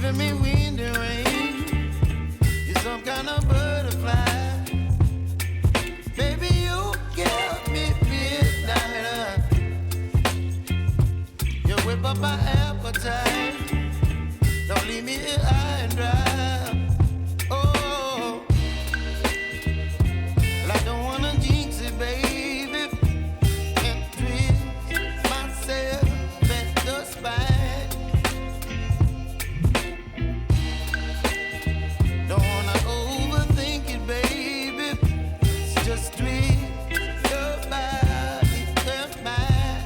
giving me wind and rain. You're some kind of butterfly. Baby, you give me midnight. You whip up my appetite. Don't leave me here high and dry. Oh, well, I don't wanna jinx it, baby. Can't twist myself at the spine. Don't wanna overthink it, baby. It's just twist your body and mine.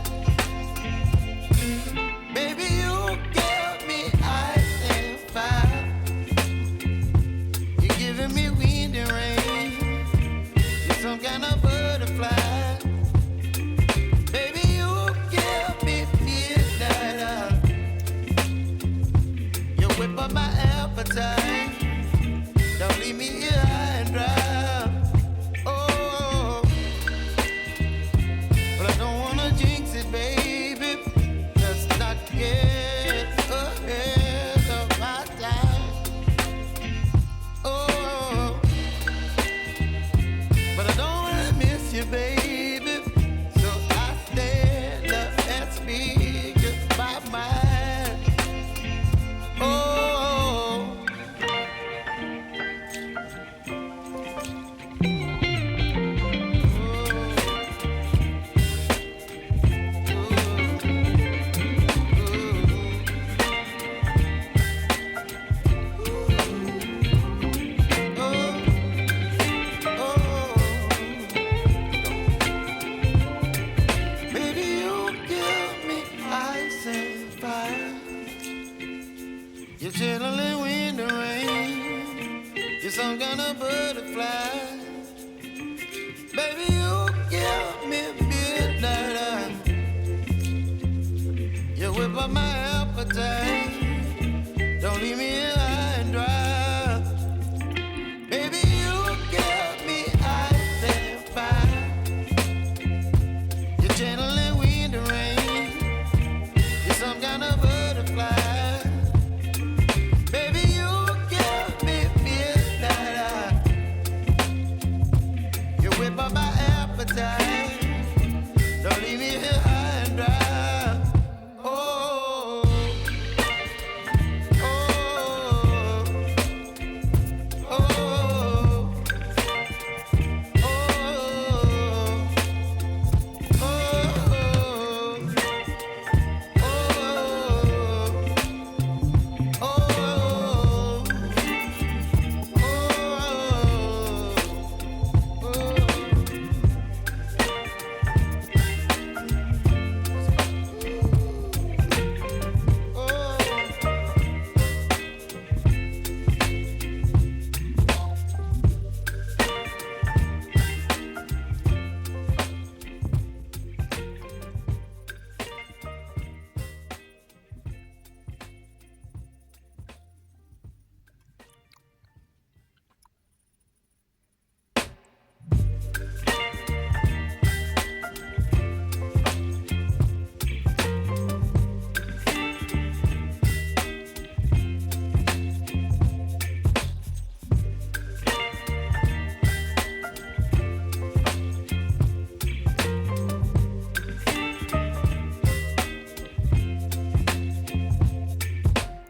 Baby, you give me ice and fire. You're giving me wind and rain. You're some kind of butterfly. Baby, you give me midnight. You whip up my appetite. Don't leave me here high and dry. Oh, but I don't wanna jinx it, baby. Just not get ahead of my time. Oh, but I don't wanna miss you, baby. So I stand up and speak just my mind. Oh. Baby, you give me ice and fire. You're chilling wind and rain. You're some kind of butterfly. Baby, you give me midnight. You whip up my appetite. Don't leave me here high and dry. Baby, you give me ice and fire. You're channeling wind and rain. You're some kind of butterfly. Baby, you give me midnight. You whip up my appetite. Don't leave me here high and dry. Oh, oh, oh, oh,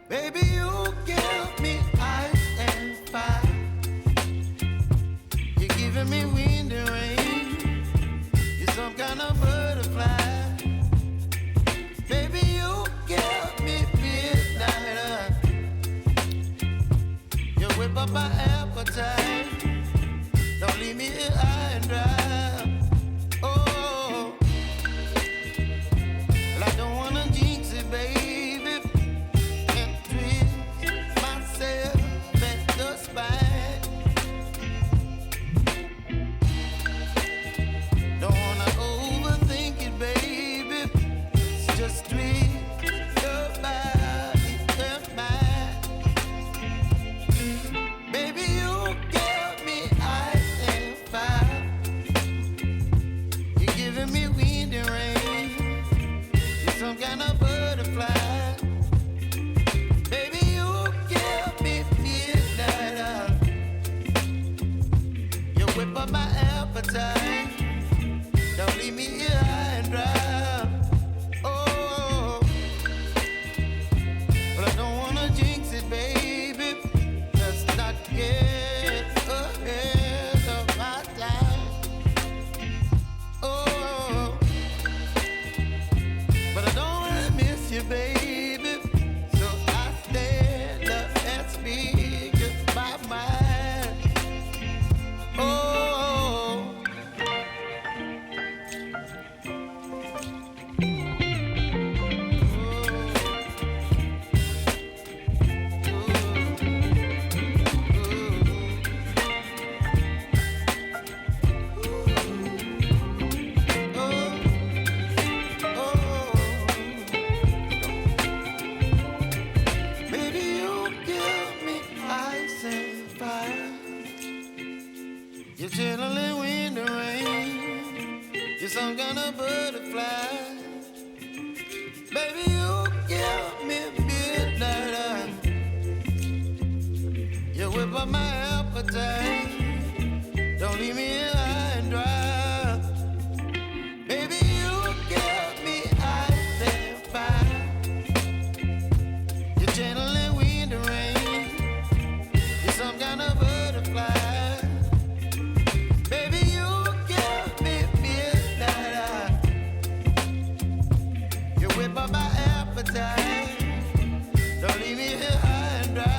baby, you give me ice and fire. You're giving me wind and rain. You're some kind of butterfly. Baby, you give me midnight. You whip up my appetite. Don't leave me here high and dry. Oh, well, I don't wanna jinx it, baby. Can't twist myself at the spine. Don't wanna overthink it, baby. It's just twist your body and mine. Baby, You whip up my appetite. Don't leave me here high and dry. Baby, you give me ice and fire. You're channeling wind and rain. You're some kind of butterfly. Baby, you give me midnight. You whip up my appetite. Don't leave me here high and dry.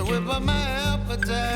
Whip up my appetite.